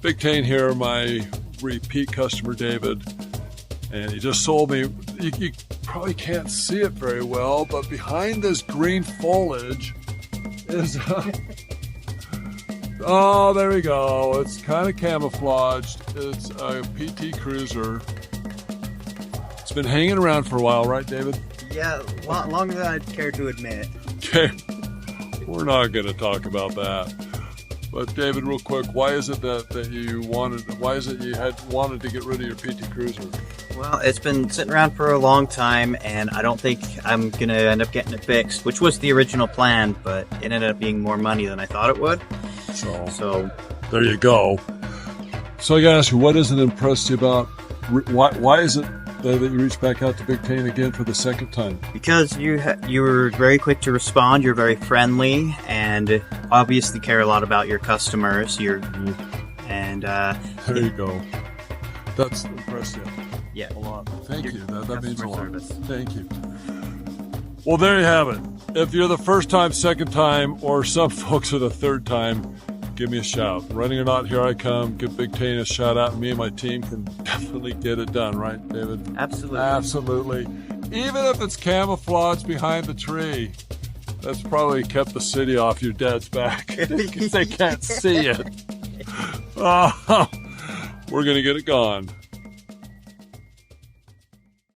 Big Tane here, my repeat customer David, and he just sold me, you probably can't see it very well, but behind this green foliage is, oh, there we go, it's kind of camouflaged, it's a PT Cruiser. It's been hanging around for a while, right David? Yeah, longer than I'd care to admit. Okay, we're not going to talk about that. But David, real quick, why is it that you had wanted to get rid of your PT Cruiser? Well, it's been sitting around for a long time, and I don't think I'm going to end up getting it fixed, which was the original plan, but it ended up being more money than I thought it would. So there you go. So I got to ask you, what doesn't impress you about, why is it that you reached back out to Big Tane again for the second time? Because you were very quick to respond, you're very friendly, and obviously care a lot about your customers. There you go. That's impressive. Yeah. A lot. Thank you. That means a lot. Service. Thank you. Well, there you have it. If you're the first time, second time, or some folks are the third time, give me a shout. Running or not, here I come. Give Big Tane a shout out. Me and my team can definitely get it done, right, David? Absolutely. Absolutely. Even if it's camouflaged behind the tree, that's probably kept the city off your dad's back because they can't see it. Oh, we're going to get it gone.